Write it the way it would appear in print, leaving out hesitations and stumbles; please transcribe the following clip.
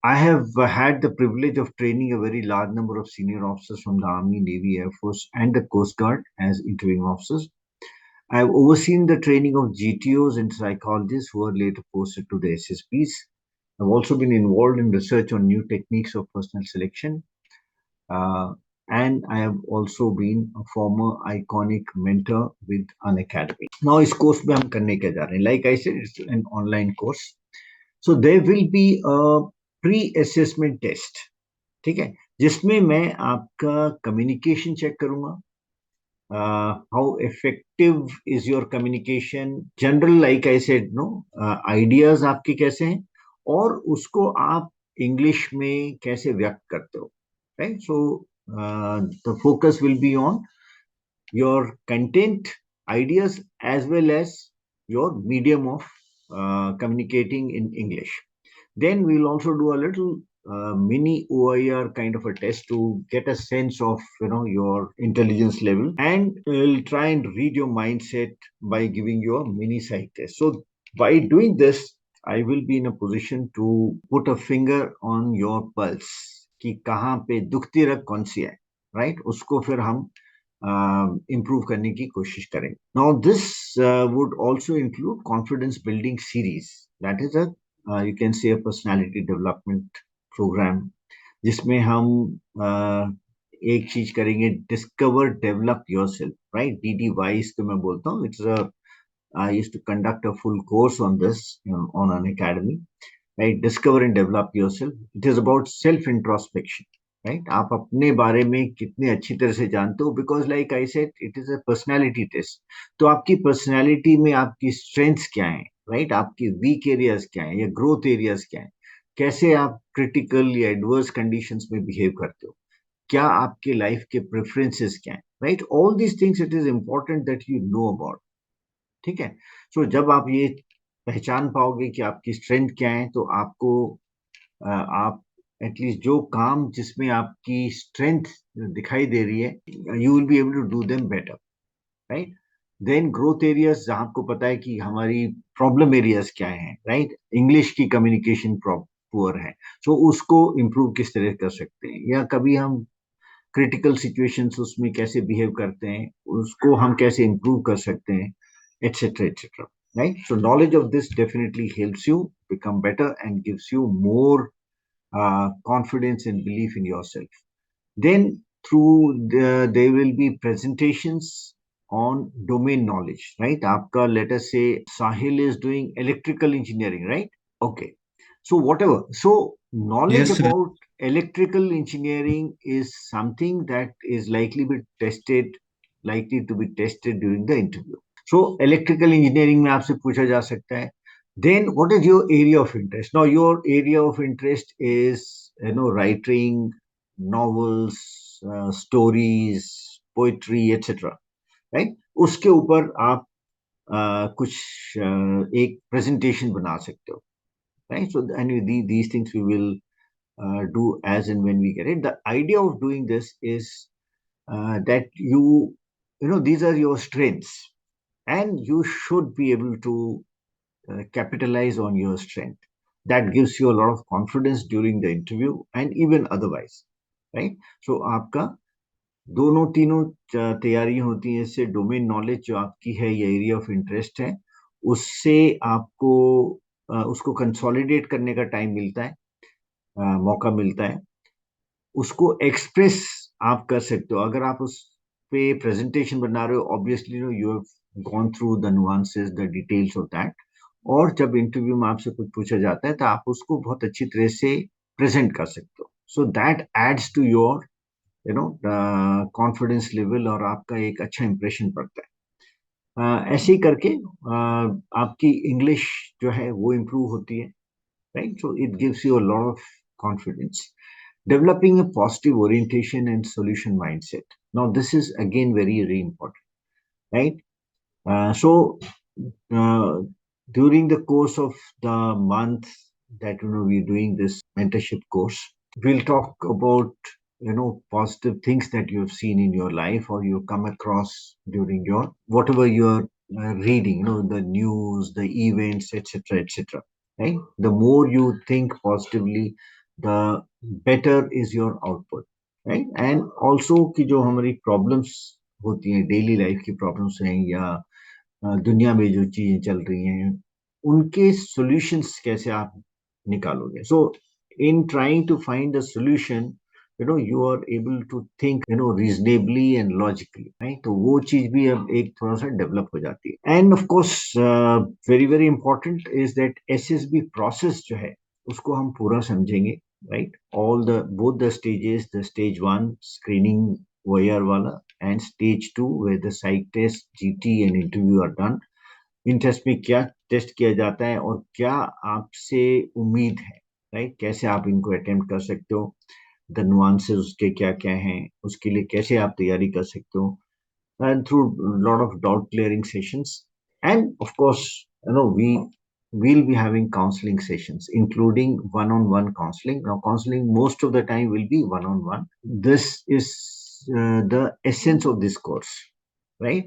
I have had the privilege of training a very large number of senior officers from the Army, Navy, Air Force, and the Coast Guard as interviewing officers. I have overseen the training of GTOs and psychologists who are later posted to the SSPs. I've also been involved in research on new techniques of personnel selection. Uh, and I have also been a former iconic mentor with Unacademy. Now, इस course में हम करने क्या जा रहे हैं? Like I said, it's an online course. So there will be a pre-assessment test. ठीक है, जिसमें मैं आपका कम्युनिकेशन चेक करूंगा. How effective is your communication? General, like I said, no, ideas आपके कैसे हैं और उसको आप इंग्लिश में कैसे व्यक्त करते हो, right? So the focus will be on your content, ideas, as well as your medium of communicating in English. Then we'll also do a little mini OIR kind of a test to get a sense of your intelligence level, and we'll try and read your mindset by giving you a mini psych test. So by doing this, I will be in a position to put a finger on your pulse कि कहाँ पे दुखती रग कौन सी है, right? उसको फिर हम improve करने की कोशिश करेंगे. Now this would also include confidence building series. That is a you can say a personality development program जिसमें हम एक चीज करेंगे, discover develop yourself, right? DDYs तो मैं बोलता हूँ. It's a I used to conduct a full course on this on Unacademy, right? Discover and develop yourself. It is about self introspection, right? आप अपने बारे में कितने अच्छी तरह से जानते हो, because like I said, it is a personality test. तो आपकी personality में आपकी strengths क्या हैं, right? आपकी weak areas क्या हैं या growth areas क्या हैं, कैसे आप critical या adverse conditions में behave करते हो, क्या आपके life के preferences क्या हैं, right? All these things it is important that you know about. ठीक है. सो जब आप ये पहचान पाओगे कि आपकी स्ट्रेंथ क्या है, तो आपको आप एटलीस्ट जो काम जिसमें आपकी स्ट्रेंथ दिखाई दे रही है, you will be able to do them better, right? Then growth areas, जहां आपको पता है कि हमारी प्रॉब्लम एरियाज क्या हैं, राइट? इंग्लिश की कम्युनिकेशन पुअर है, सो उसको इम्प्रूव किस तरह कर सकते हैं, या कभी हम क्रिटिकल सिचुएशंस उसमें कैसे बिहेव करते हैं, उसको हम कैसे इम्प्रूव कर सकते हैं, etc., etc., right? So knowledge of this definitely helps you become better and gives you more confidence and belief in yourself. Then there will be presentations on domain knowledge, right? Aapka, let us say Sahil is doing electrical engineering, right? Okay, so whatever, so knowledge Yes, about electrical engineering is something that is likely to be tested during the interview. So electrical engineering में आपसे पूछा जा सकता है. Then what is your area of interest? Now your area of interest is writing novels, stories, poetry, etc., right? उसके ऊपर आप कुछ एक presentation बना सकते हो, right? So and these things we will do as and when we get it. The idea of doing this is that these are your strengths, and you should be able to capitalize on your strength. That gives you a lot of confidence during the interview and even otherwise, right? So आपका दोनों तीनों तैयारियां होती हैं. इससे domain knowledge जो आपकी है, ये एरिया ऑफ इंटरेस्ट है, उससे आपको उसको कंसोलिडेट करने का टाइम मिलता है, मौका मिलता है. उसको एक्सप्रेस आप कर सकते हो. अगर आप उस पे प्रेजेंटेशन बना रहे हो, obviously you have gone through the nuances, the details of that, और जब इंटरव्यू में आपसे कुछ पूछा जाता है तो आप उसको बहुत अच्छी तरह से प्रेजेंट कर सकते हो. So that adds to your confidence level, और आपका एक अच्छा इंप्रेशन पड़ता है. ऐसे ही करके आपकी इंग्लिश जो है वो इम्प्रूव होती है, right? So it gives you a lot of confidence. Developing a positive orientation and solution mindset. Now, this is again very, very important, right? So, uh, during the course of the month that we're doing this mentorship course, we'll talk about positive things that you have seen in your life or you come across during your whatever you're reading, the news, the events, etc., etc., right? The more you think positively, the better is your output, right? And also कि जो हमारी problems होती हैं, daily life की problems हैं या दुनिया में जो चीजें चल रही हैं, उनके solutions कैसे आप निकालोगे? So in trying to find a solution, you are able to think, reasonably and logically, right? तो वो चीज भी अब एक थोड़ा सा develop हो जाती है. And of course, very very important is that SSB process जो है, उसको हम पूरा समझेंगे, right? All the both the stages, the stage 1 screening OER wala and stage 2 where the psych test, GT and interview are done. इन test में क्या test किया जाता है और क्या आपसे उम्मीद है, राइट? कैसे आप इनको अटेम्प्ट कर सकते हो, द नुआंसेस उसके क्या क्या हैं, उसके लिए कैसे आप तैयारी कर सकते हो, and through a lot of doubt clearing sessions. And of course, we will be having counseling sessions, including one-on-one counseling. Now, counseling most of the time will be one-on-one. This is the essence of this course, right?